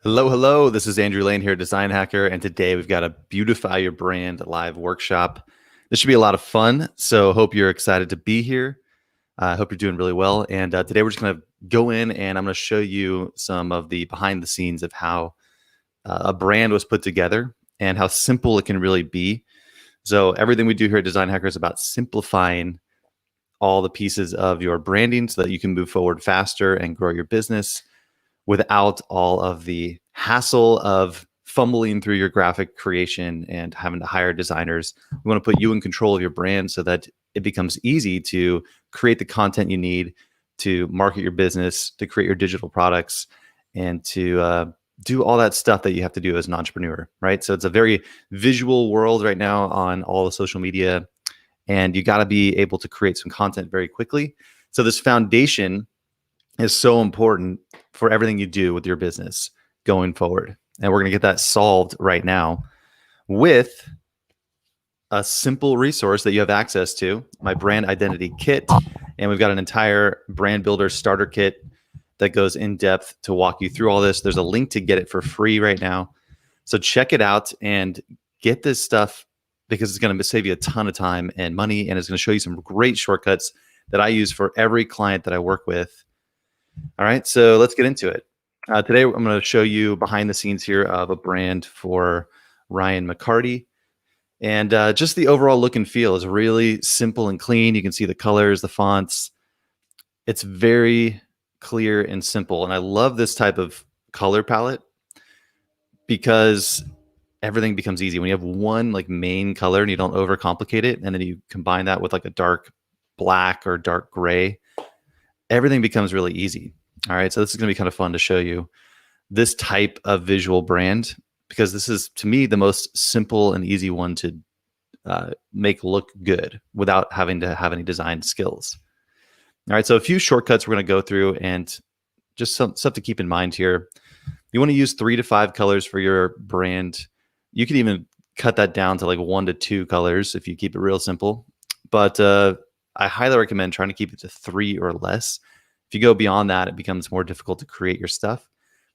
Hello, hello. This is Andrew Lane here, Design Hacker, and today we've got a Beautify Your Brand live workshop. This should be a lot of fun, so hope you're excited to be here. I hope you're doing really well. And today we're just going to go in and I'm going to show you some of the behind the scenes of how a brand was put together and how simple it can really be. So everything we do here at Design Hacker is about simplifying all the pieces of your branding so that you can move forward faster and grow your business without all of the hassle of fumbling through your graphic creation and having to hire designers. We want to put you in control of your brand so that it becomes easy to create the content you need to market your business, to create your digital products, and to do all that stuff that you have to do as an entrepreneur, right? So it's a very visual world right now on all the social media, and you got to be able to create some content very quickly. So this foundation is so important for everything you do with your business going forward. And we're going to get that solved right now with a simple resource that you have access to, my brand identity kit. And we've got an entire brand builder starter kit that goes in depth to walk you through all this. There's a link to get it for free right now. So check it out and get this stuff because it's going to save you a ton of time and money. And it's going to show you some great shortcuts that I use for every client that I work with. All right, so let's get into it. Today, I'm going to show you behind the scenes here of a brand for Ryan McCarty. And just the overall look and feel is really simple and clean. You can see the colors, the fonts. It's very clear and simple. And I love this type of color palette because everything becomes easy. When you have one like main color and you don't overcomplicate it, and then you combine that with like a dark black or dark gray, everything becomes really easy. All right, so this is going to be kind of fun to show you this type of visual brand because this is, to me, the most simple and easy one to make look good without having to have any design skills. All right, so a few shortcuts we're going to go through and just some stuff to keep in mind here. You want to use 3 to 5 colors for your brand. You can even cut that down to like 1 to 2 colors if you keep it real simple. But I highly recommend trying to keep it to 3 or less. If you go beyond that, it becomes more difficult to create your stuff.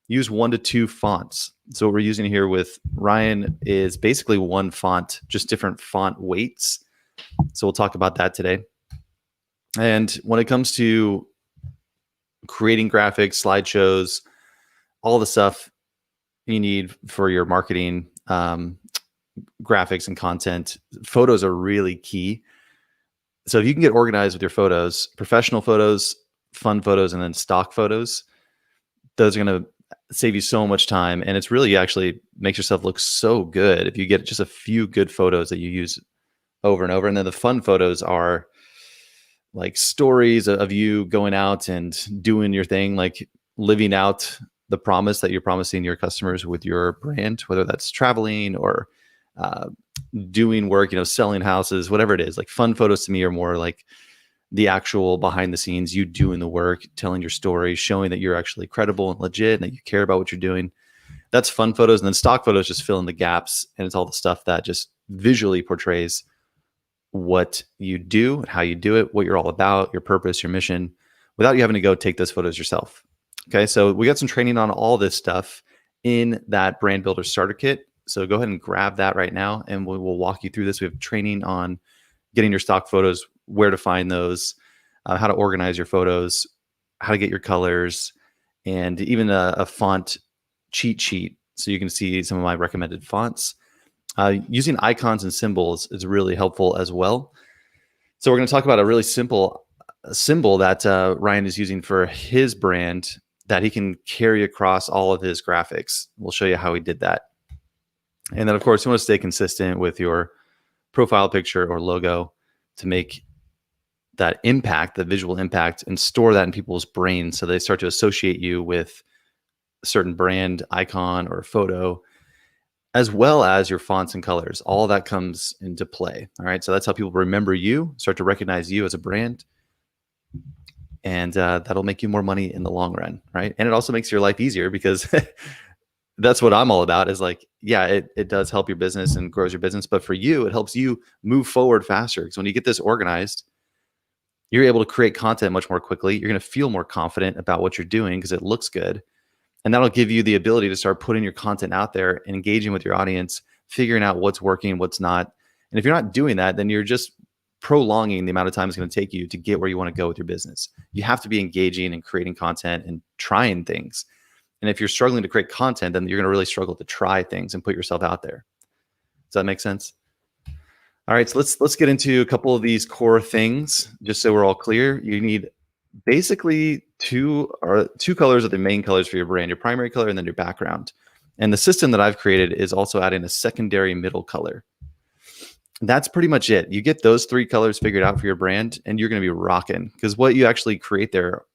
Use 1 to 2 fonts. So what we're using here with Ryan is basically one font, just different font weights. So we'll talk about that today. And when it comes to creating graphics, slideshows, all the stuff you need for your marketing, graphics and content, photos are really key. So if you can get organized with your photos, professional photos, fun photos, and then stock photos, those are going to save you so much time. And it's really actually makes yourself look so good if you get just a few good photos that you use over and over. And then the fun photos are like stories of you going out and doing your thing, like living out the promise that you're promising your customers with your brand, whether that's traveling or doing work, selling houses, whatever it is. Like fun photos to me are more like the actual behind the scenes, you doing the work, telling your story, showing that you're actually credible and legit and that you care about what you're doing. That's fun photos. And then stock photos just fill in the gaps. And it's all the stuff that just visually portrays what you do, how you do it, what you're all about, your purpose, your mission, without you having to go take those photos yourself. Okay, so we got some training on all this stuff in that brand builder starter kit. So go ahead and grab that right now and we will walk you through this. We have training on getting your stock photos, where to find those, how to organize your photos, how to get your colors, and even a font cheat sheet so you can see some of my recommended fonts. Using icons and symbols is really helpful as well. So we're going to talk about a really simple symbol that Ryan is using for his brand that he can carry across all of his graphics. We'll show you how he did that. And then, of course, you want to stay consistent with your profile picture or logo to make that impact, the visual impact, and store that in people's brains so they start to associate you with a certain brand icon or photo, as well as your fonts and colors. All that comes into play. All right, so that's how people remember you, start to recognize you as a brand, and that'll make you more money in the long run, right? And it also makes your life easier because that's what I'm all about is like, yeah, it does help your business and grows your business. But for you, it helps you move forward faster. Because when you get this organized, you're able to create content much more quickly. You're going to feel more confident about what you're doing because it looks good. And that'll give you the ability to start putting your content out there and engaging with your audience, figuring out what's working, what's not. And if you're not doing that, then you're just prolonging the amount of time it's going to take you to get where you want to go with your business. You have to be engaging and creating content and trying things. And if you're struggling to create content, then you're going to really struggle to try things and put yourself out there. Does that make sense? All right, so let's get into a couple of these core things, just so we're all clear. You need basically two colors are the main colors for your brand, your primary color and then your background. And the system that I've created is also adding a secondary middle color. That's pretty much it. You get those three colors figured out for your brand and you're going to be rocking, because what you actually create there,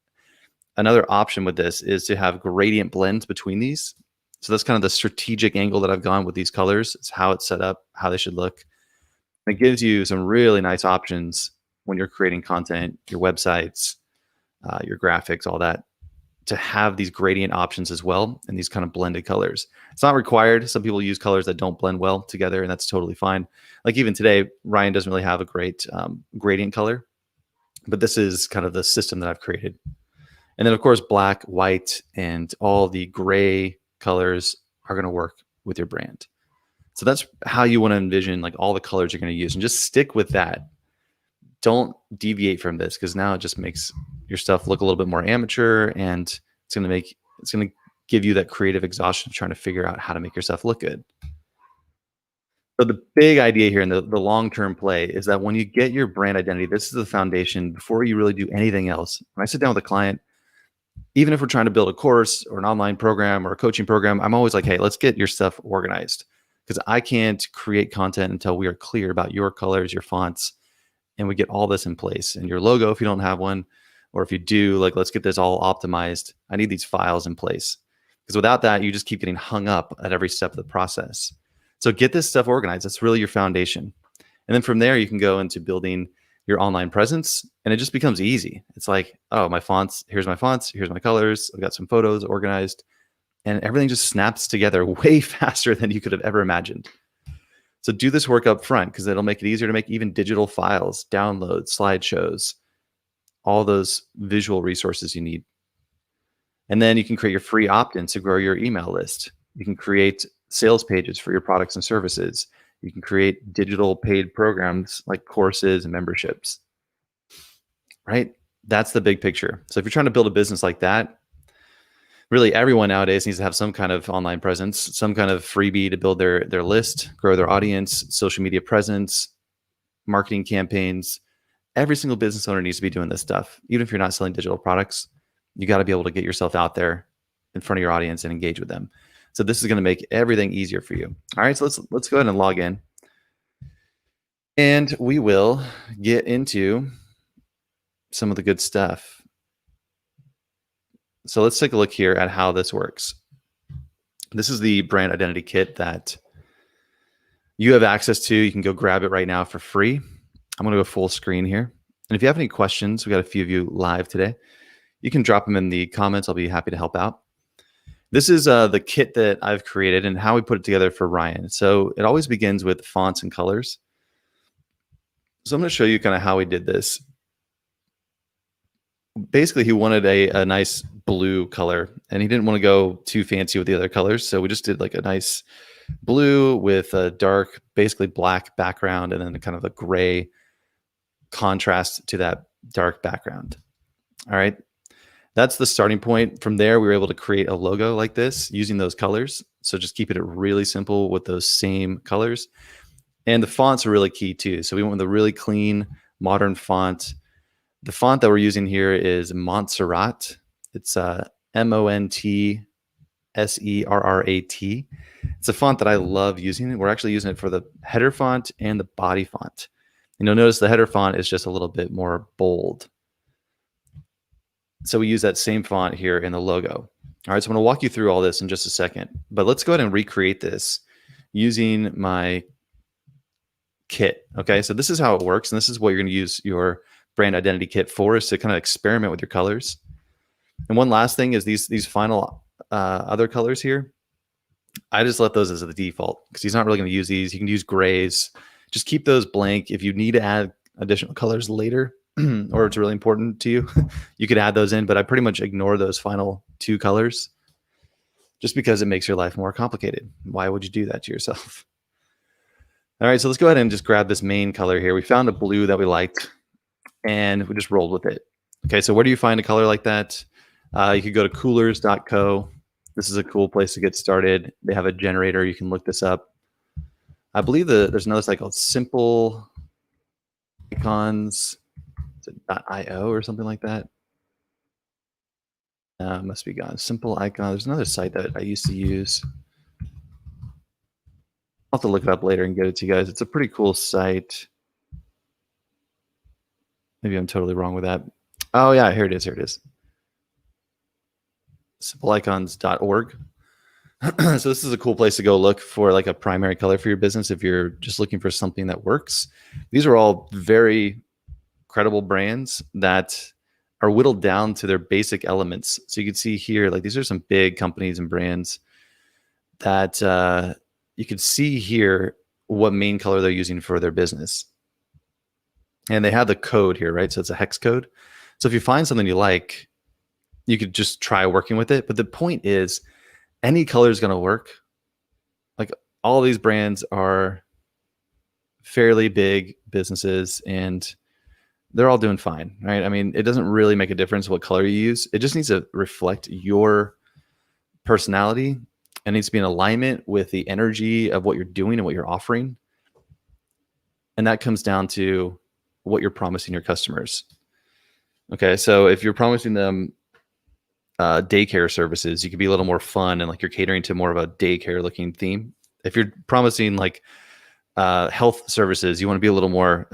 another option with this is to have gradient blends between these. So that's kind of the strategic angle that I've gone with these colors. It's how it's set up, how they should look. It gives you some really nice options when you're creating content, your websites, your graphics, all that, to have these gradient options as well and these kind of blended colors. It's not required. Some people use colors that don't blend well together, and that's totally fine. Like even today, Ryan doesn't really have a great gradient color, but this is kind of the system that I've created. And then of course, black, white, and all the gray colors are going to work with your brand. So that's how you want to envision like all the colors you're going to use, and just stick with that. Don't deviate from this, because now it just makes your stuff look a little bit more amateur, and it's going to give you that creative exhaustion of trying to figure out how to make yourself look good. So the big idea here and the long-term play is that when you get your brand identity, this is the foundation before you really do anything else. When I sit down with a client, even if we're trying to build a course or an online program or a coaching program, I'm always like, hey, let's get your stuff organized, because I can't create content until we are clear about your colors, your fonts, and we get all this in place. And your logo, if you don't have one, or if you do, like, let's get this all optimized. I need these files in place, because without that, you just keep getting hung up at every step of the process. So get this stuff organized. That's really your foundation. And then from there, you can go into building your online presence, and it just becomes easy. It's like, oh, my fonts, here's my colors. I've got some photos organized, and everything just snaps together way faster than you could have ever imagined. So do this work up front, because it'll make it easier to make even digital files, downloads, slideshows, all those visual resources you need. And then you can create your free opt-ins to grow your email list. You can create sales pages for your products and services. You can create digital paid programs like courses and memberships, right? That's the big picture. So if you're trying to build a business like that, really everyone nowadays needs to have some kind of online presence, some kind of freebie to build their list, grow their audience, social media presence, marketing campaigns. Every single business owner needs to be doing this stuff. Even if you're not selling digital products, you got to be able to get yourself out there in front of your audience and engage with them. So this is going to make everything easier for you. All right, so let's go ahead and log in. And we will get into some of the good stuff. So let's take a look here at how this works. This is the brand identity kit that you have access to. You can go grab it right now for free. I'm going to go full screen here. And if you have any questions, we got a few of you live today, you can drop them in the comments. I'll be happy to help out. This is the kit that I've created and how we put it together for Ryan. So it always begins with fonts and colors. So I'm going to show you kind of how we did this. Basically, he wanted a nice blue color, and he didn't want to go too fancy with the other colors. So we just did like a nice blue with a dark, basically black background, and then kind of a gray contrast to that dark background. All right. That's the starting point. From there, we were able to create a logo like this using those colors. So just keeping it really simple with those same colors. And the fonts are really key too. So we went with a really clean, modern font. The font that we're using here is Montserrat. It's Montserrat. It's a font that I love using. We're actually using it for the header font and the body font. And you'll notice the header font is just a little bit more bold. So we use that same font here in the logo. All right, so I'm going to walk you through all this in just a second. But let's go ahead and recreate this using my kit. Okay, so this is how it works, and this is what you're going to use your brand identity kit for, is to kind of experiment with your colors. And one last thing is these final other colors here. I just let those as the default because he's not really going to use these. You can use grays. Just keep those blank. If you need to add additional colors later, or it's really important to you, you could add those in, but I pretty much ignore those final two colors. just because it makes your life more complicated. Why would you do that to yourself? All right, so let's go ahead and just grab this main color here. We found a blue that we liked, and we just rolled with it. Okay, so where do you find a color like that? You could go to coolers.co. This is a cool place to get started. They have a generator. You can look this up. I believe there's another site called Simple Icons. Is it .io or something like that? Must be gone. Simple Icon. There's another site that I used to use. I'll have to look it up later and get it to you guys. It's a pretty cool site. Maybe I'm totally wrong with that. Oh yeah, here it is. Here it is. simpleicons.org. So this is a cool place to go look for like a primary color for your business if you're just looking for something that works. These are all very credible brands that are whittled down to their basic elements. So you can see here, like these are some big companies and brands that you can see here what main color they're using for their business. And they have the code here, right? So it's a hex code. So if you find something you like, you could just try working with it. But the point is, any color is going to work. Like all these brands are fairly big businesses and they're all doing fine, right? I mean, it doesn't really make a difference what color you use. It just needs to reflect your personality and needs to be in alignment with the energy of what you're doing and what you're offering. And that comes down to what you're promising your customers. Okay, so if you're promising them daycare services, you could be a little more fun and like you're catering to more of a daycare looking theme. If you're promising like health services, you want to be a little more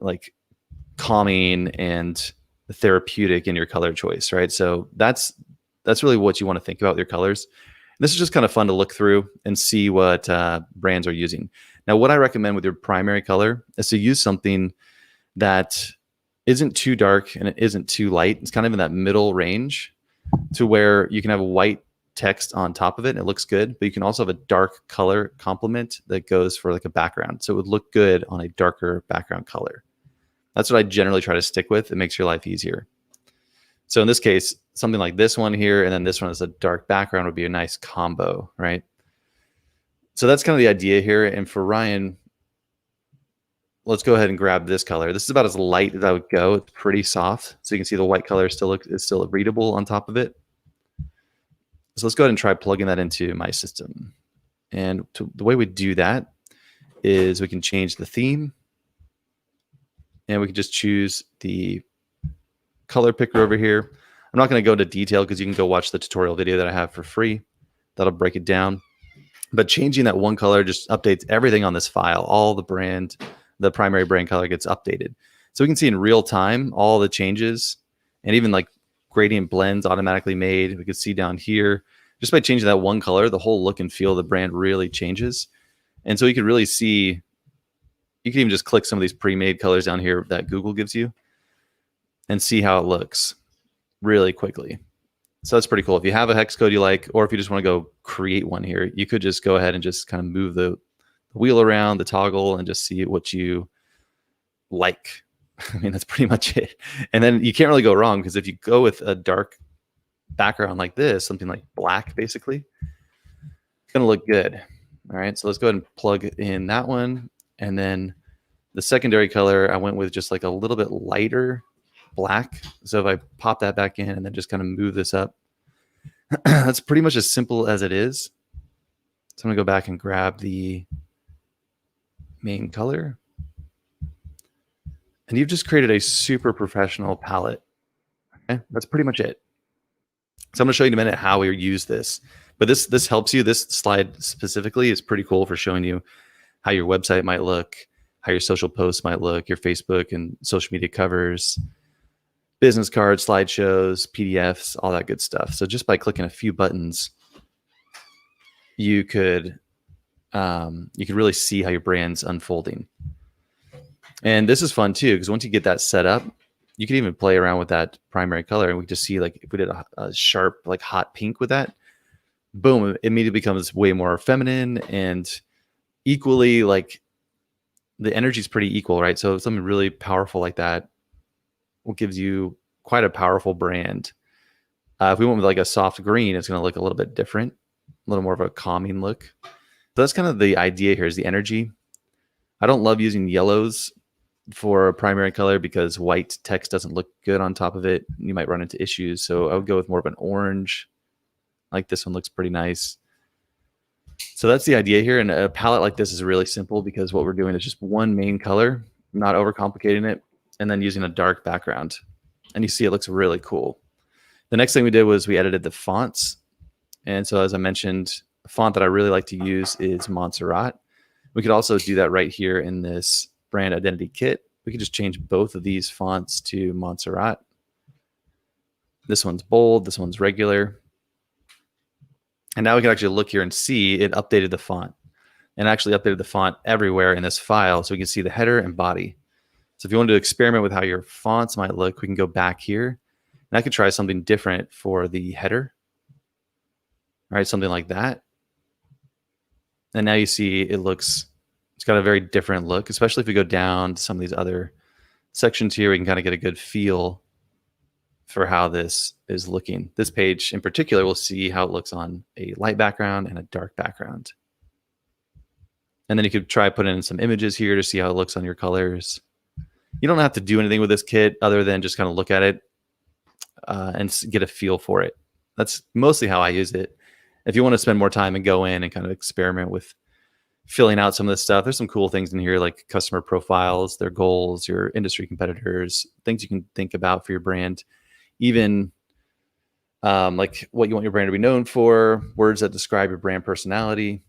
like calming and therapeutic in your color choice, right? So that's really what you want to think about with your colors. And this is just kind of fun to look through and see what brands are using. Now, what I recommend with your primary color is to use something that isn't too dark and it isn't too light. It's kind of in that middle range to where you can have a white text on top of it and it looks good, but you can also have a dark color complement that goes for like a background. So it would look good on a darker background color. That's what I generally try to stick with. It makes your life easier. So in this case, something like this one here, and then this one as a dark background would be a nice combo, right? So that's kind of the idea here. And for Ryan, let's go ahead and grab this color. This is about as light as I would go. It's pretty soft. So you can see the white color is still readable on top of it. So let's go ahead and try plugging that into my system. And the way we do that is we can change the theme. And we can just choose the color picker over here. I'm not going to go into detail because you can go watch the tutorial video that I have for free. That'll break it down. But changing that one color just updates everything on this file. All the primary brand color gets updated. So we can see in real time all the changes and even like gradient blends automatically made. We can see down here, just by changing that one color, the whole look and feel of the brand really changes. And so you can really see, you can even just click some of these pre-made colors down here that Google gives you and see how it looks really quickly. So that's pretty cool. If you have a hex code you like, or if you just want to go create one here, you could just go ahead and just kind of move the wheel around, the toggle, and just see what you like. I mean, that's pretty much it. And then you can't really go wrong because if you go with a dark background like this, something like black, basically, it's going to look good. All right, so let's go ahead and plug in that one. And then the secondary color, I went with just like a little bit lighter black. So if I pop that back in and then just kind of move this up, that's pretty much as simple as it is. So I'm gonna go back and grab the main color. And you've just created a super professional palette. Okay, that's pretty much it. So I'm gonna show you in a minute how we use this. But this helps you. This slide specifically is pretty cool for showing you how your website might look, how your social posts might look, your Facebook and social media covers, business cards, slideshows, PDFs, all that good stuff. So just by clicking a few buttons, you could really see how your brand's unfolding. And this is fun too, because once you get that set up, you can even play around with that primary color. And we just see like if we did a sharp, like hot pink with that, boom, it immediately becomes way more feminine and equally like the energy is pretty equal, right? So something really powerful like that will gives you quite a powerful brand. If we went with like a soft green, it's going to look a little bit different. a little more of a calming look. So that's kind of the idea here, is the energy. I don't love using yellows for a primary color because white text doesn't look good on top of it. You might run into issues. So I would go with more of an orange. Like this one looks pretty nice. So that's the idea here. And a palette like this is really simple because what we're doing is just one main color, not overcomplicating it, and then using a dark background. And you see it looks really cool. The next thing we did was we edited the fonts. And so as I mentioned, a font that I really like to use is Montserrat. We could also do that right here in this brand identity kit. We could just change both of these fonts to Montserrat. This one's bold, this one's regular. And now we can actually look here and see it updated the font, and actually updated the font everywhere in this file. So we can see the header and body. So if you want to experiment with how your fonts might look, we can go back here and I could try something different for the header. All right, something like that. And now you see it's got a very different look, especially if we go down to some of these other sections here, we can kind of get a good feel for how this is looking. This page in particular, we'll see how it looks on a light background and a dark background. And then you could try putting in some images here to see how it looks on your colors. You don't have to do anything with this kit other than just kind of look at it and get a feel for it. That's mostly how I use it. If you want to spend more time and go in and kind of experiment with filling out some of this stuff, there's some cool things in here like customer profiles, their goals, your industry competitors, things you can think about for your brand. Even like what you want your brand to be known for, words that describe your brand personality.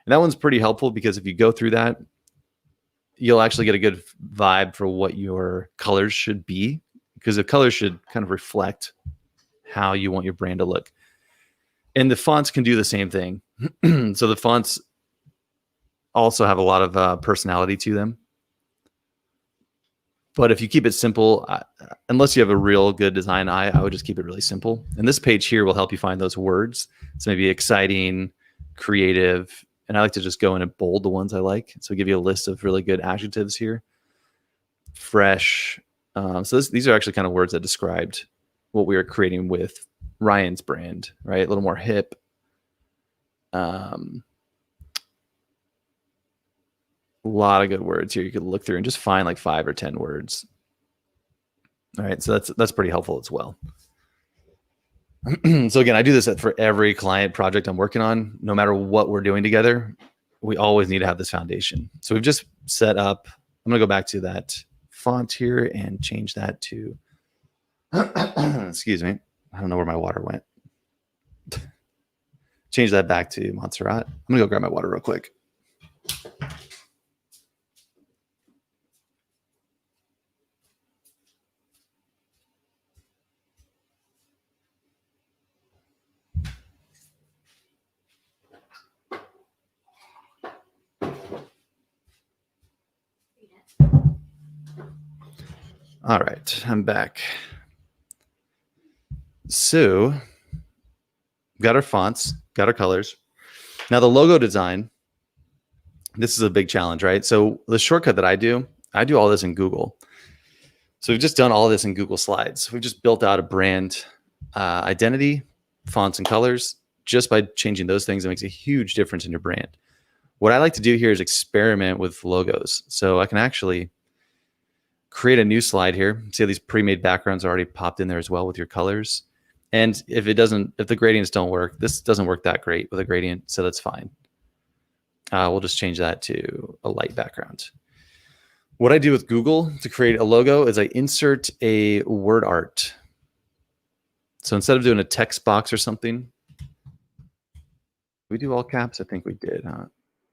And that one's pretty helpful because if you go through that, you'll actually get a good vibe for what your colors should be, because the colors should kind of reflect how you want your brand to look. And the fonts can do the same thing. So the fonts also have a lot of personality to them. But if you keep it simple, unless you have a real good design eye, I would just keep it really simple. And this page here will help you find those words. So maybe exciting, creative, and I like to just go in and bold the ones I like. So give you a list of really good adjectives here. Fresh. These are actually kind of words that described what we were creating with Ryan's brand, right? A little more hip. A lot of good words here you could look through and just find like 5 or 10 words. All right, so that's pretty helpful as well. So again, I do this for every client project I'm working on. No matter what we're doing together, we always need to have this foundation. So we've just set up, I'm gonna go back to that font here and change that to, excuse me, I don't know where my water went. Change that back to Montserrat. I'm gonna go grab my water real quick. All right, I'm back. So, got our fonts, got our colors. Now the logo design, this is a big challenge, right? So the shortcut that I do all this in Google. So we've just done all this in Google Slides. We've just built out a brand identity, fonts and colors. Just by changing those things, it makes a huge difference in your brand. What I like to do here is experiment with logos. So I can actually create a new slide here. See how these pre-made backgrounds are already popped in there as well with your colors. And if the gradients don't work, this doesn't work that great with a gradient, so that's fine. We'll just change that to a light background. What I do with Google to create a logo is I insert a word art. So instead of doing a text box or something, we do all caps? I think we did, huh?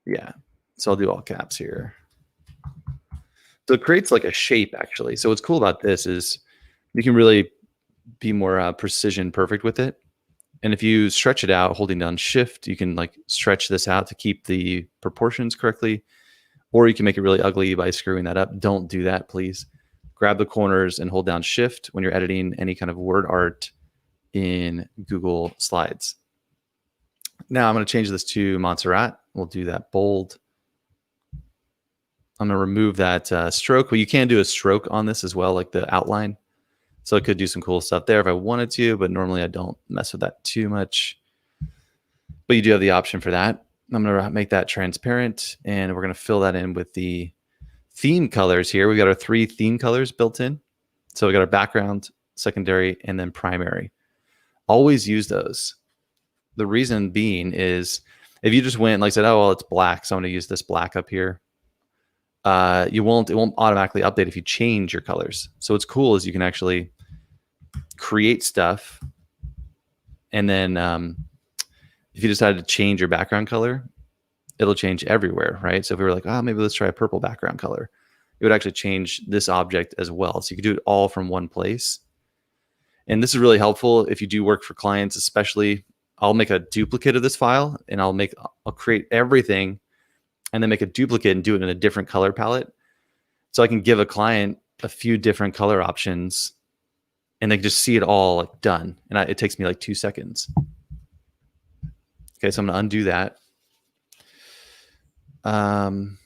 Yeah, so I'll do all caps here. So it creates like a shape actually. So what's cool about this is you can really be more precision perfect with it. And if you stretch it out holding down shift, you can like stretch this out to keep the proportions correctly, or you can make it really ugly by screwing that up. Don't do that, please. Grab the corners and hold down shift when you're editing any kind of word art in Google Slides. Now I'm going to change this to Montserrat. We'll do that bold. I'm going to remove that stroke. Well, you can do a stroke on this as well, like the outline. So I could do some cool stuff there if I wanted to, but normally I don't mess with that too much. but you do have the option for that. I'm going to make that transparent, and we're going to fill that in with the theme colors here. We got our 3 theme colors built in. So we got our background, secondary, and then primary. Always use those. The reason being is if you just went and like said, oh, well, it's black, so I'm going to use this black up here. It won't automatically update if you change your colors. So what's cool is you can actually create stuff, and then if you decided to change your background color, it'll change everywhere, right? So if we were like, oh, maybe let's try a purple background color, it would actually change this object as well. So you could do it all from one place. And this is really helpful if you do work for clients, especially. I'll make a duplicate of this file, and I'll create everything and then make a duplicate and do it in a different color palette. So I can give a client a few different color options, and they can just see it all like done. And it takes me like 2 seconds. Okay, so I'm gonna undo that. Let's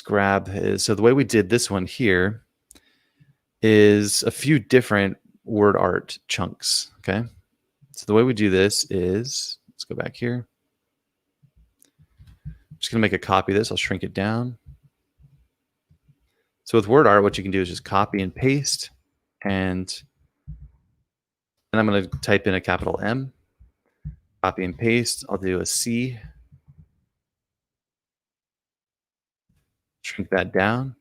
grab his. So the way we did this one here is a few different word art chunks. Okay, so the way we do this is, let's go back here. I'm just gonna make a copy of this. I'll shrink it down. So with word art, what you can do is just copy and paste, and I'm going to type in a capital M, copy and paste. I'll do a C, shrink that down.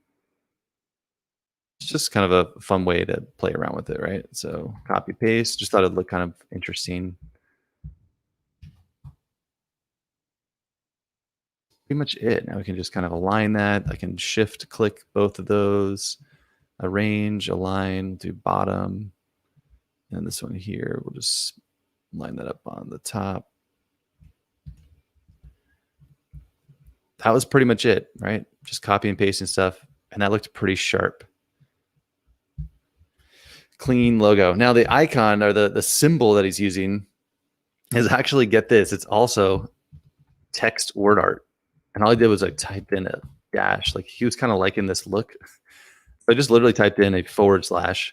It's just kind of a fun way to play around with it, right? So copy paste, just thought it'd look kind of interesting. Pretty much it. Now we can just kind of align that. I can shift click both of those, arrange, align, do bottom. And this one here, we'll just line that up on the top. That was pretty much it, right? Just copy and pasting stuff. And that looked pretty sharp. Clean logo. Now the icon, or the symbol that he's using, is actually, get this, it's also text word art. And all I did was like type in a dash. Like he was kind of liking this look. I just literally typed in a /.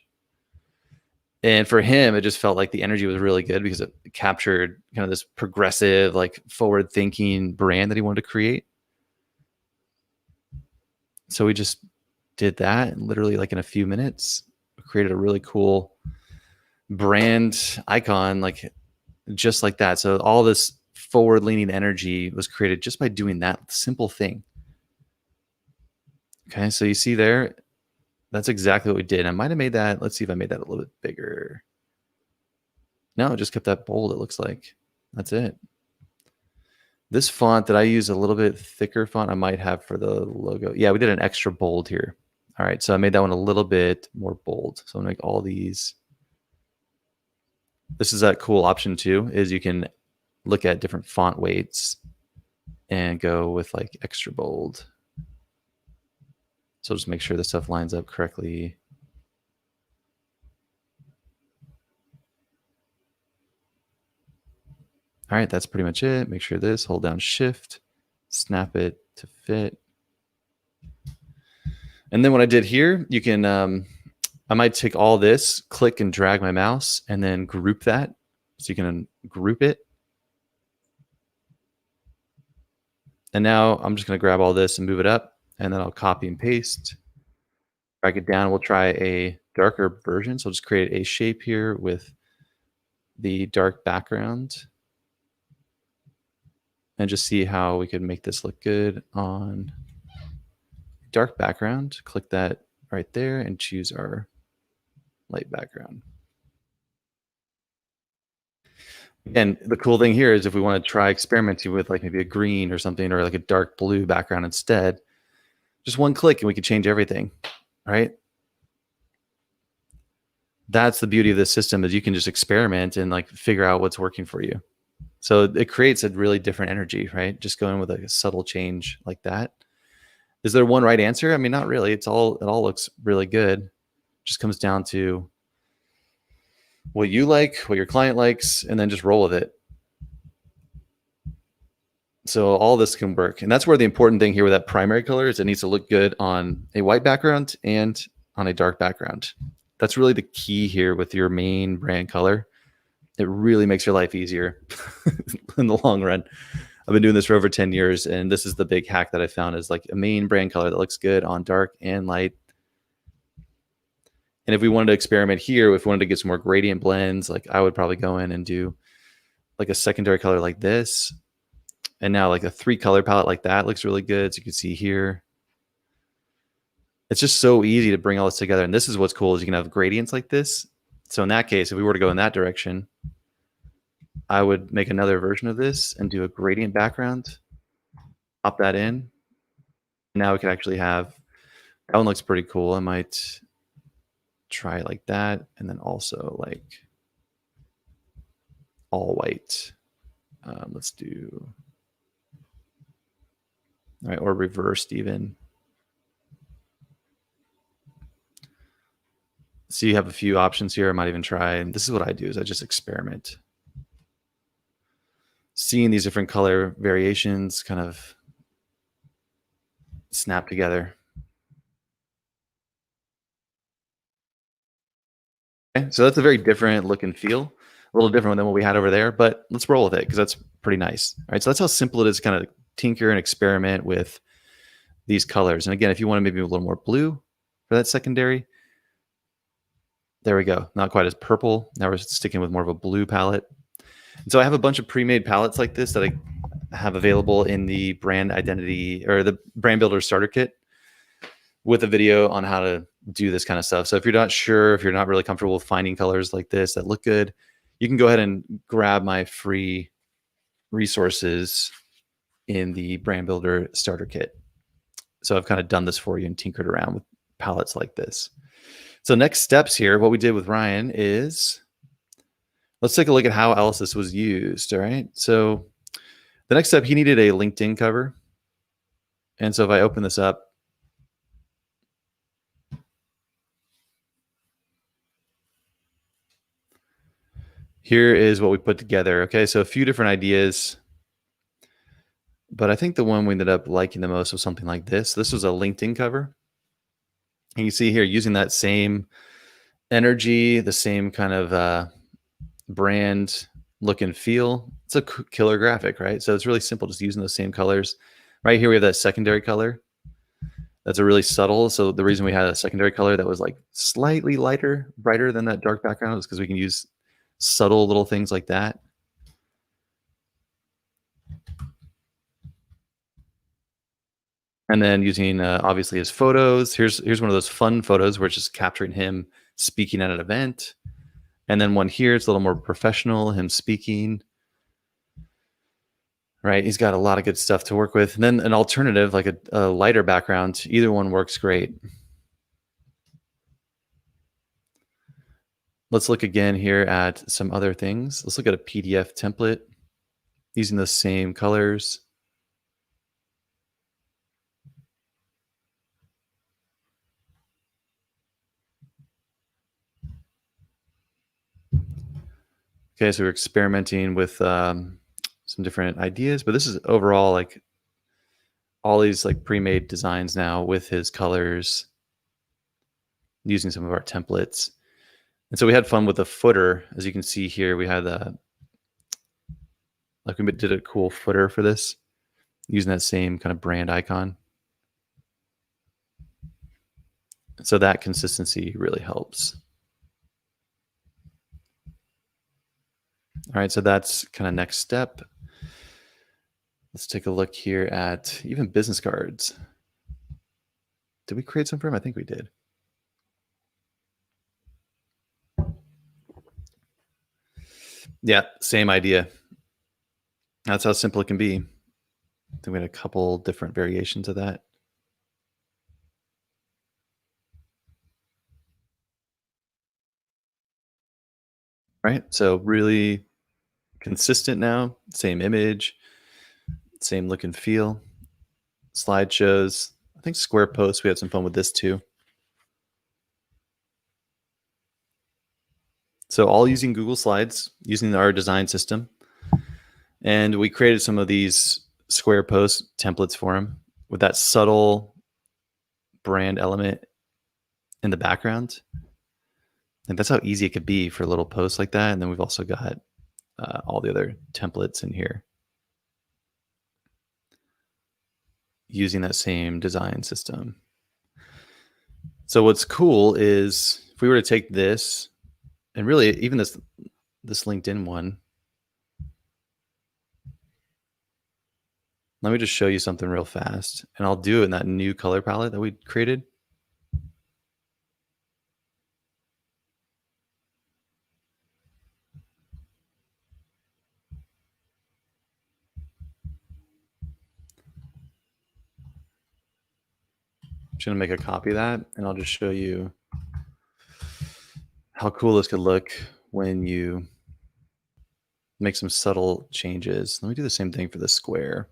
And for him, it just felt like the energy was really good because it captured kind of this progressive, like forward thinking brand that he wanted to create. So we just did that, and literally like in a few minutes, created a really cool brand icon, like just like that. So all this forward leaning energy was created just by doing that simple thing. Okay, so you see there, that's exactly what we did. I might have made that, let's see if I made that a little bit bigger. No, it just kept that bold, it looks like. That's it. This font that I use, a little bit thicker font I might have for the logo. Yeah, we did an extra bold here. All right, so I made that one a little bit more bold. So I'm gonna make all these. This is a cool option too, is you can look at different font weights and go with like extra bold. So just make sure this stuff lines up correctly. All right, that's pretty much it. Make sure this, hold down shift, snap it to fit. And then what I did here, you can, I might take all this, click and drag my mouse, and then group that. So you can group it. And now I'm just gonna grab all this and move it up, and then I'll copy and paste, drag it down. We'll try a darker version. So I'll just create a shape here with the dark background, and just see how we could make this look good on dark background. Click that right there and choose our light background. And the cool thing here is if we want to try experimenting with like maybe a green or something, or like a dark blue background instead, just one click and we can change everything, right? That's the beauty of this system, is you can just experiment and like figure out what's working for you. So it creates a really different energy, right? Just going with like a subtle change like that. Is there one right answer? I mean, not really. It all looks really good. It just comes down to what you like, what your client likes, and then just roll with it. So all this can work. And that's where the important thing here with that primary color is it needs to look good on a white background and on a dark background. That's really the key here with your main brand color, It really makes your life easier in the long run. I've been doing this for over 10 years, and this is the big hack that I found is like a main brand color that looks good on dark and light. And if we wanted to experiment here, if we wanted to get some more gradient blends, like I would probably go in and do like a secondary color like this. And now like a 3-color palette like that looks really good. So you can see here. It's just so easy to bring all this together. And this is what's cool is you can have gradients like this. So in that case, if we were to go in that direction, I would make another version of this and do a gradient background, pop that in. Now we could actually have, that one looks pretty cool. I might try it like that. And then also like all white. Let's do, all right, or reversed even. So you have a few options here. I might even try, and this is what I do is I just experiment. Seeing these different color variations kind of snap together. Okay, so that's a very different look and feel, a little different than what we had over there, but let's roll with it because that's pretty nice. All right, so that's how simple it is to kind of tinker and experiment with these colors. And again, if you want to maybe a little more blue for that secondary, there we go. Not quite as purple. Now we're sticking with more of a blue palette. And so I have a bunch of pre-made palettes like this that I have available in the brand identity or the brand builder starter kit with a video on how to do this kind of stuff. So if you're not sure, if you're not really comfortable with finding colors like this that look good, you can go ahead and grab my free resources in the brand builder starter kit. So I've kind of done this for you and tinkered around with palettes like this. So next steps here, what we did with Ryan is, let's take a look at how else this was used. All right. So the next step, he needed a LinkedIn cover. And so if I open this up, here is what we put together. Okay. So a few different ideas, but I think the one we ended up liking the most was something like this. This was a LinkedIn cover. And you see here using that same energy, the same kind of brand look and feel. It's a killer graphic, right? So it's really simple, just using those same colors. Right here we have that secondary color. That's a really subtle. So the reason we had a secondary color that was like slightly lighter, brighter than that dark background is because we can use subtle little things like that. And then using obviously his photos. Here's one of those fun photos where it's just capturing him speaking at an event. And then one here, it's a little more professional, him speaking. Right, he's got a lot of good stuff to work with. And then an alternative, like a lighter background, either one works great. Let's look again here at some other things. Let's look at a PDF template using the same colors. Okay, so we're experimenting with some different ideas, but this is overall like all these like pre-made designs now with his colors using some of our templates. And so we had fun with the footer. As you can see here, we had like we did a cool footer for this using that same kind of brand icon. So that consistency really helps. All right, so that's kind of next step. Let's take a look here at even business cards. Did we create some for him? I think we did. Yeah, same idea. That's how simple it can be. I think we had a couple different variations of that. Right, so really consistent now, same image, same look and feel. Slideshows, I think square posts, we had some fun with this too. So all using Google Slides, using our design system. And we created some of these square post templates for him with that subtle brand element in the background. And that's how easy it could be for little posts like that. And then we've also got all the other templates in here using that same design system. So what's cool is if we were to take this and really even this LinkedIn one, let me just show you something real fast, and I'll do it in that new color palette that we created. I'm just gonna make a copy of that, and I'll just show you how cool this could look when you make some subtle changes. Let me do the same thing for the square.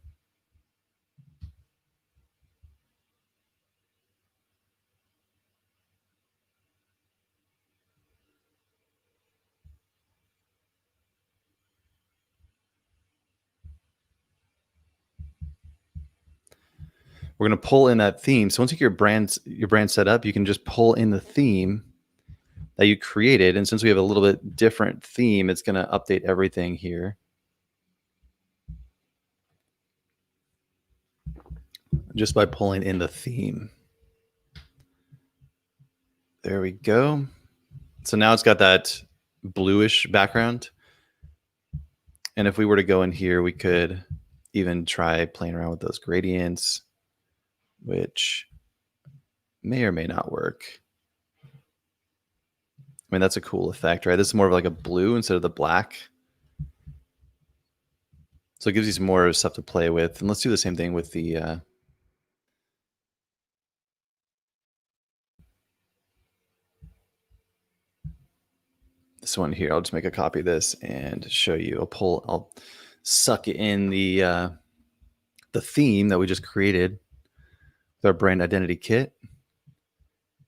We're going to pull in that theme. So once you get your brand set up, you can just pull in the theme that you created. And since we have a little bit different theme, it's going to update everything here. Just by pulling in the theme. There we go. So now it's got that bluish background. And if we were to go in here, we could even try playing around with those gradients, which may or may not work. I mean, that's a cool effect, right? This is more of like a blue instead of the black. So it gives you some more stuff to play with. And let's do the same thing with the this one here. I'll just make a copy of this and show you. I'll suck in the theme that we just created with our brand identity kit,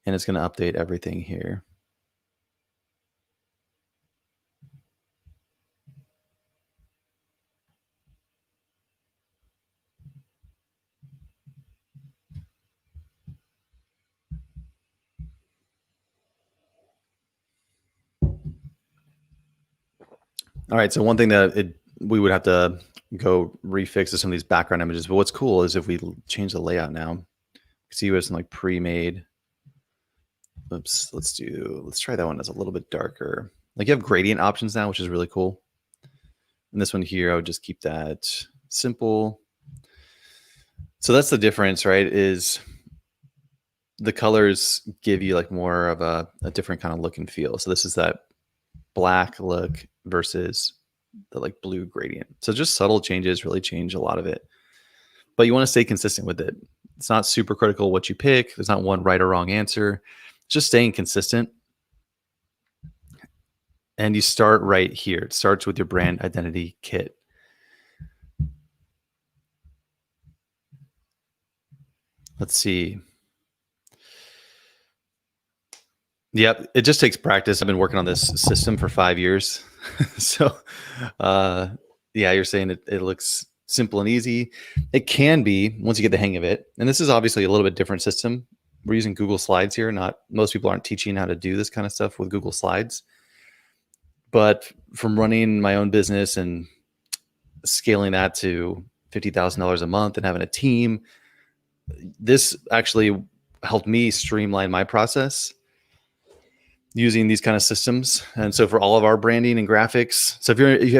and it's going to update everything here. All right, so one thing that we would have to go refix is some of these background images, but what's cool is if we change the layout now, see what's like pre-made. Oops, let's try that one that's a little bit darker. Like you have gradient options now, which is really cool. And this one here, I would just keep that simple. So that's the difference, right? Is the colors give you like more of a different kind of look and feel. So this is that black look versus the like blue gradient. So just subtle changes really change a lot of it. But you want to stay consistent with it. It's not super critical what you pick. There's not one right or wrong answer. It's just staying consistent. And you start right here. It starts with your brand identity kit. Let's see. Yep, it just takes practice. I've been working on this system for 5 years. So, yeah, you're saying it looks simple and easy. It can be once you get the hang of it. And this is obviously a little bit different system. We're using Google Slides here. Not most people aren't teaching how to do this kind of stuff with Google Slides. But from running my own business and scaling that to $50,000 a month and having a team, this actually helped me streamline my process using these kind of systems. And so for all of our branding and graphics, so if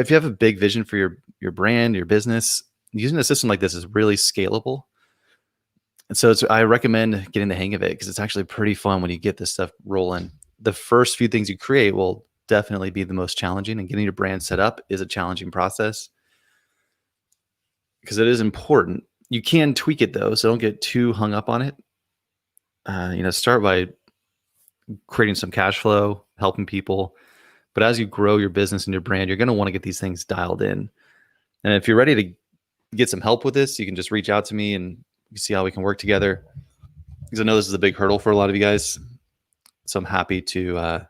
you have a big vision for your brand, your business, using a system like this is really scalable. And so I recommend getting the hang of it because it's actually pretty fun when you get this stuff rolling. The first few things you create will definitely be the most challenging, and getting your brand set up is a challenging process because it is important. You can tweak it though, so don't get too hung up on it. Start by creating some cash flow, helping people. But as you grow your business and your brand, you're going to want to get these things dialed in. And if you're ready to get some help with this, you can just reach out to me and see how we can work together. Because I know this is a big hurdle for a lot of you guys. So I'm happy to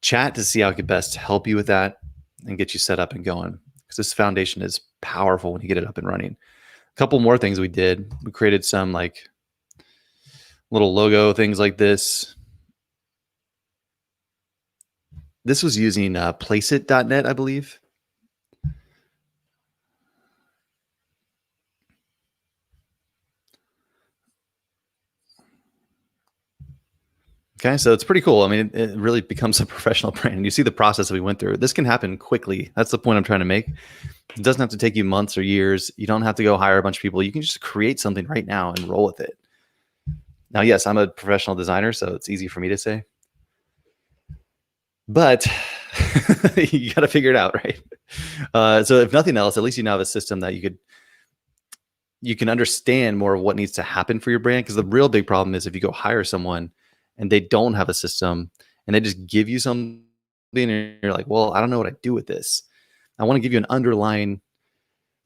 chat to see how I could best help you with that and get you set up and going. Because this foundation is powerful when you get it up and running. A couple more things we did. We created some like little logo things like this. This was using placeit.net, I believe. Okay, so it's pretty cool. I mean, it really becomes a professional brand. You see the process that we went through. This can happen quickly. That's the point I'm trying to make. It doesn't have to take you months or years. You don't have to go hire a bunch of people. You can just create something right now and roll with it. Now, yes, I'm a professional designer, so it's easy for me to say, but you got to figure it out, right? So if nothing else, at least you now have a system that you can understand more of what needs to happen for your brand. Because the real big problem is if you go hire someone and they don't have a system and they just give you something and you're like, well, I don't know what I do with this. I want to give you an underlying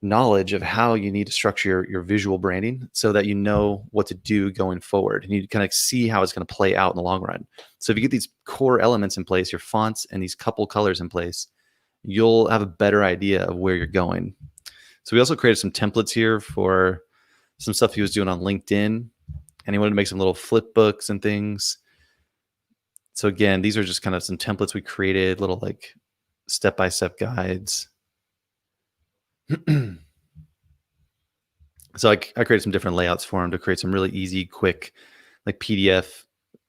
knowledge of how you need to structure your visual branding so that you know what to do going forward and you kind of see how it's going to play out in the long run. So if you get these core elements in place, your fonts and these couple colors in place, you'll have a better idea of where you're going. So we also created some templates here for some stuff he was doing on LinkedIn, and he wanted to make some little flip books and things. So again, these are just kind of some templates we created, little like step-by-step guides. So I created some different layouts for him to create some really easy, quick, like PDF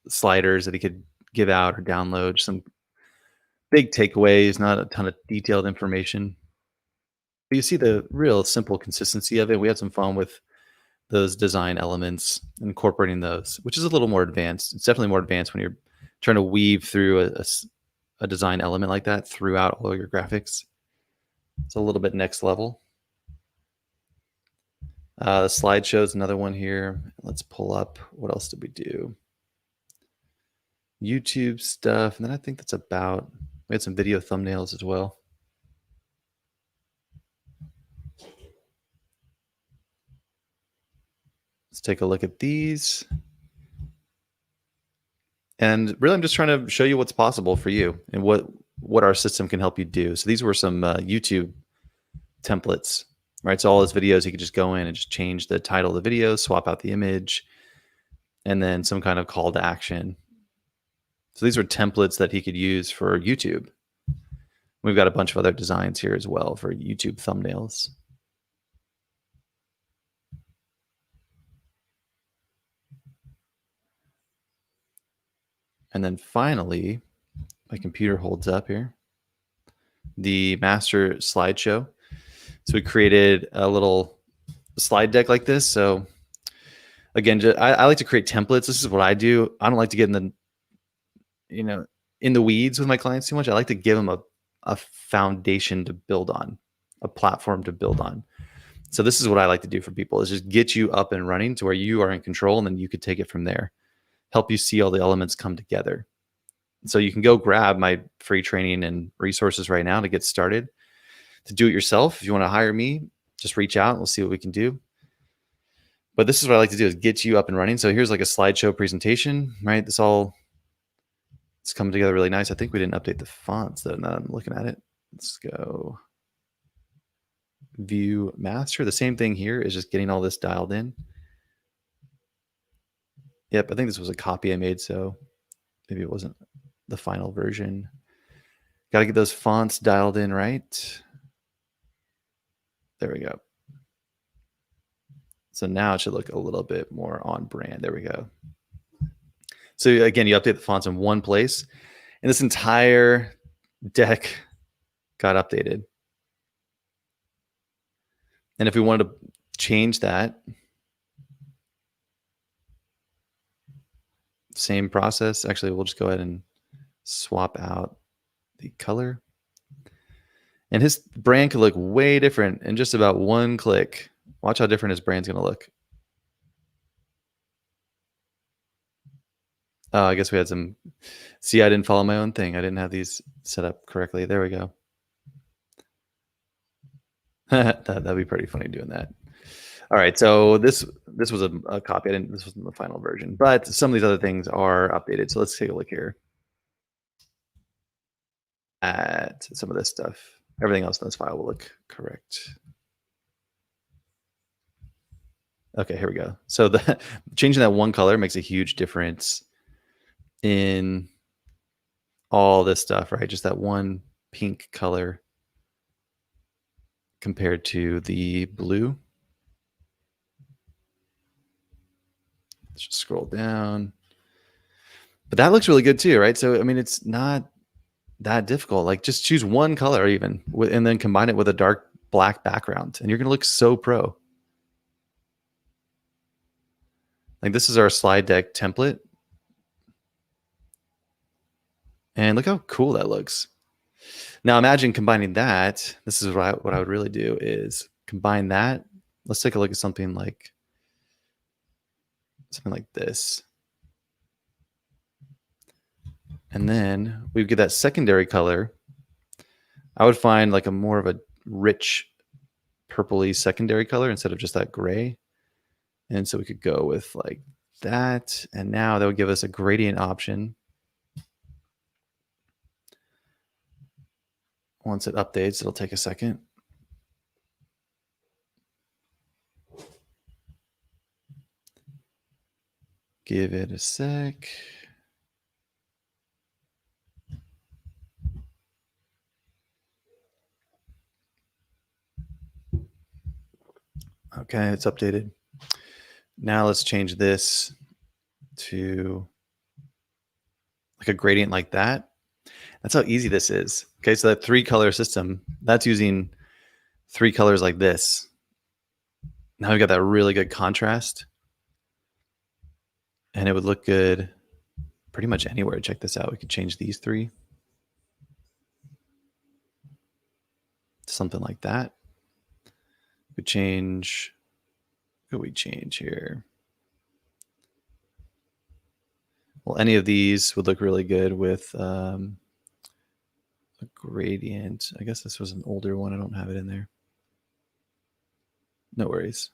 sliders that he could give out or download. Some big takeaways, not a ton of detailed information. But you see the real simple consistency of it. We had some fun with those design elements, incorporating those, which is a little more advanced. It's definitely more advanced when you're trying to weave through a design element like that throughout all your graphics. It's a little bit next level. The slideshow is another one here. Let's pull up. What else did we do? YouTube stuff. And then I think that's about, we had some video thumbnails as well. Let's take a look at these. And really, I'm just trying to show you what's possible for you and what our system can help you do. So these were some YouTube templates, right? So all his videos, you could just go in and just change the title of the video, swap out the image, and then some kind of call to action. So these are templates that he could use for YouTube. We've got a bunch of other designs here as well for YouTube thumbnails. And then finally, my computer holds up here, the master slideshow. So we created a little slide deck like this. So again, I like to create templates. This is what I do. I don't like to get in the weeds with my clients too much. I like to give them a foundation to build on, a platform to build on. So this is what I like to do for people, is just get you up and running to where you are in control, and then you could take it from there, help you see all the elements come together. So you can go grab my free training and resources right now to get started, to do it yourself. If you want to hire me, just reach out. We'll see what we can do. But this is what I like to do, is get you up and running. So here's like a slideshow presentation, right? It's coming together really nice. I think we didn't update the fonts though. Now I'm looking at it. Let's go view master. The same thing here is just getting all this dialed in. Yep, I think this was a copy I made, so maybe it wasn't the final version. Got to get those fonts dialed in right. There we go. So now it should look a little bit more on brand. There we go. So again, you update the fonts in one place, and this entire deck got updated. And if we wanted to change that, same process. Actually, we'll just go ahead and swap out the color. And his brand could look way different in just about one click. Watch how different his brand's going to look. Oh, I guess we had some. See, I didn't follow my own thing. I didn't have these set up correctly. There we go. That'd be pretty funny doing that. All right, so this was a copy. This wasn't the final version, but some of these other things are updated. So let's take a look here at some of this stuff. Everything else in this file will look correct. Okay, here we go. So changing that one color makes a huge difference in all this stuff, right? Just that one pink color compared to the blue. Let's just scroll down. But that looks really good too, right? So, I mean, it's not that difficult. Like just choose one color even and then combine it with a dark black background and you're going to look so pro. Like this is our slide deck template. And look how cool that looks. Now imagine combining that. This is what I would really do is combine that. Let's take a look at something like this. And then we get that secondary color. I would find like a more of a rich purpley secondary color instead of just that gray. And so we could go with like that. And now that would give us a gradient option. Once it updates, it'll take a second. Give it a sec. Okay, it's updated. Now let's change this to like a gradient like that. That's how easy this is. Okay, so that 3-color system, that's using 3 colors like this. Now we've got that really good contrast. And it would look good pretty much anywhere. Check this out. We could change these 3. Something like that. We change, what could we change here? Well, any of these would look really good with a gradient. I guess this was an older one. I don't have it in there. No worries.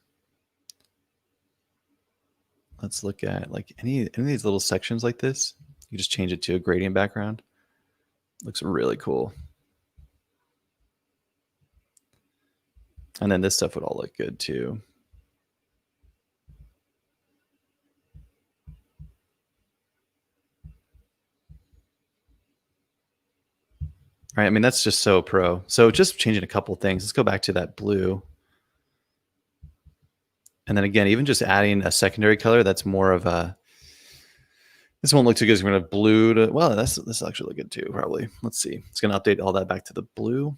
Let's look at like any of these little sections like this. You just change it to a gradient background. Looks really cool. And then this stuff would all look good too. Right, I mean, that's just so pro. So just changing a couple things. Let's go back to that blue. And then again, even just adding a secondary color, that's more of a, this won't look too good. We're going to blue to, well, this actually look good too, probably. Let's see. It's going to update all that back to the blue.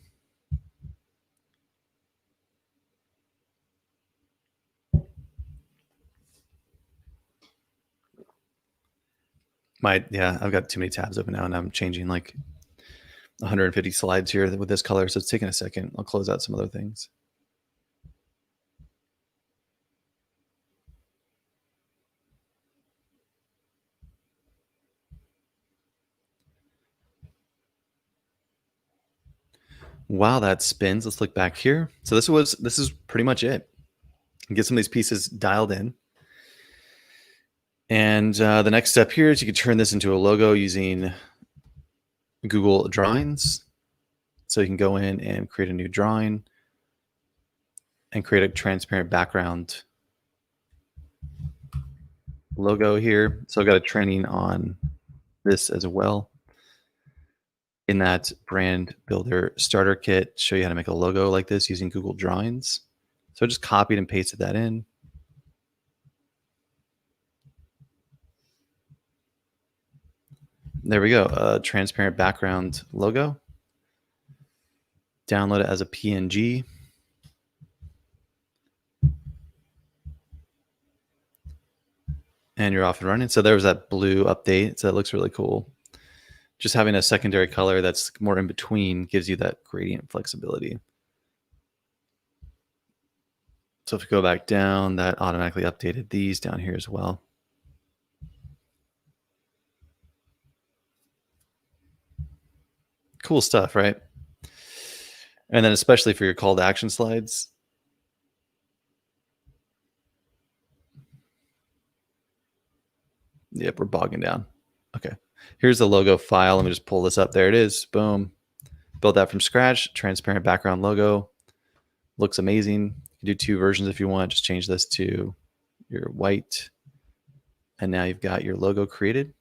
Yeah, I've got too many tabs open now and I'm changing like 150 slides here with this color. So it's taking a second. I'll close out some other things. While that spins, let's look back here. So this is pretty much it. Get some of these pieces dialed in. And the next step here is you can turn this into a logo using Google Drawings. So you can go in and create a new drawing and create a transparent background logo here. So I've got a training on this as well. In that brand builder starter kit, show you how to make a logo like this using Google Drawings. So I just copied and pasted that in. There we go, a transparent background logo. Download it as a PNG. And you're off and running. So there was that blue update. So that looks really cool. Just having a secondary color that's more in between gives you that gradient flexibility. So if you go back down, that automatically updated these down here as well. Cool stuff, right? And then especially for your call to action slides. Yep, we're bogging down. Okay, here's the logo file. Let me just pull this up. There it is. Boom. Built that from scratch. Transparent background logo. Looks amazing. You can do 2 versions if you want. Just change this to your white. And now you've got your logo created.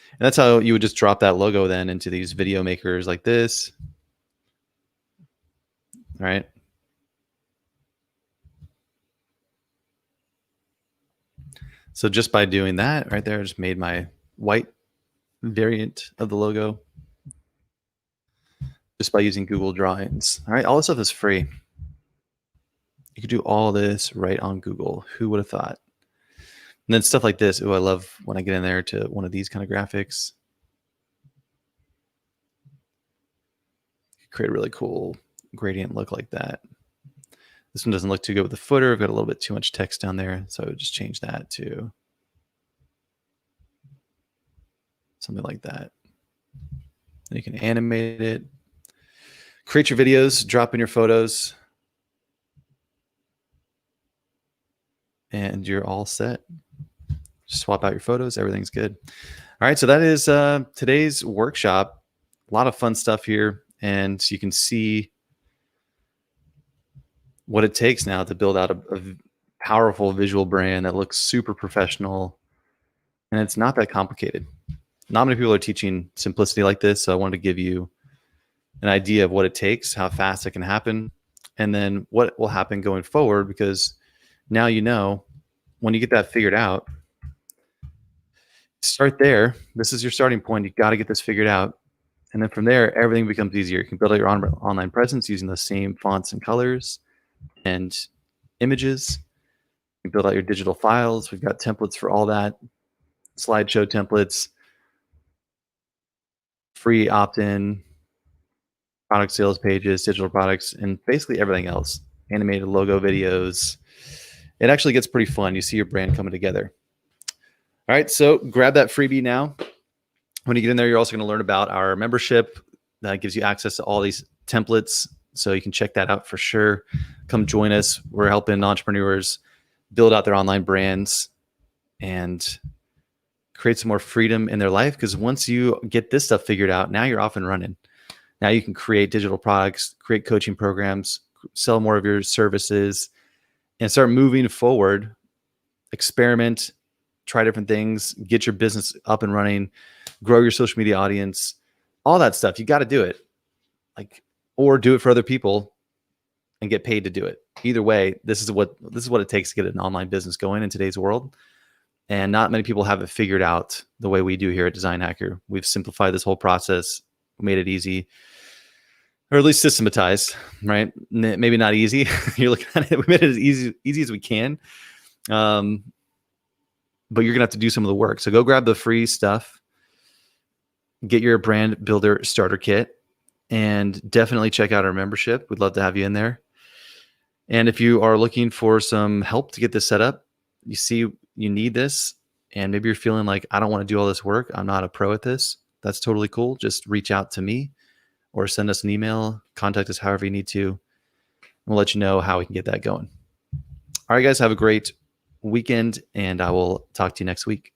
And that's how you would just drop that logo then into these video makers like this. All right. So just by doing that right there, I just made my white variant of the logo just by using Google Drawings. All right, all this stuff is free. You could do all this right on Google. Who would have thought? And then stuff like this. Oh, I love when I get in there to one of these kind of graphics. Create a really cool gradient look like that. This one doesn't look too good with the footer. I've got a little bit too much text down there. So I would just change that to something like that. And you can animate it. Create your videos, drop in your photos, and you're all set. Just swap out your photos. Everything's good. All right. So that is today's workshop. A lot of fun stuff here. And you can see what it takes now to build out a powerful visual brand that looks super professional. And it's not that complicated. Not many people are teaching simplicity like this. So I wanted to give you an idea of what it takes, how fast it can happen, and then what will happen going forward, because now you know when you get that figured out, start there. This is your starting point. You got to get this figured out. And then from there, everything becomes easier. You can build out your online presence using the same fonts and colors and images. You can build out your digital files. We've got templates for all that. Slideshow templates, free opt-in, product sales pages, digital products, and basically everything else. Animated logo videos. It actually gets pretty fun. You see your brand coming together. All right, so grab that freebie now. When you get in there, you're also going to learn about our membership that gives you access to all these templates. So you can check that out for sure. Come join us. We're helping entrepreneurs build out their online brands and create some more freedom in their life. Because once you get this stuff figured out, now you're off and running. Now you can create digital products, create coaching programs, sell more of your services, and start moving forward. Experiment, try different things, get your business up and running, grow your social media audience, all that stuff. You got to do it, or do it for other people and get paid to do it. Either way, this is what it takes to get an online business going in today's world. And not many people have it figured out the way we do here at Design Hacker. We've simplified this whole process, made it easy, or at least systematized, right? Maybe not easy. You're looking at it. We made it as easy as we can. But you're going to have to do some of the work. So go grab the free stuff, get your brand builder starter kit, and definitely check out our membership. We'd love to have you in there. And if you are looking for some help to get this set up, you see you need this, and maybe you're feeling like, I don't want to do all this work. I'm not a pro at this. That's totally cool. Just reach out to me or send us an email, contact us however you need to. We'll let you know how we can get that going. All right, guys, have a great weekend, and I will talk to you next week.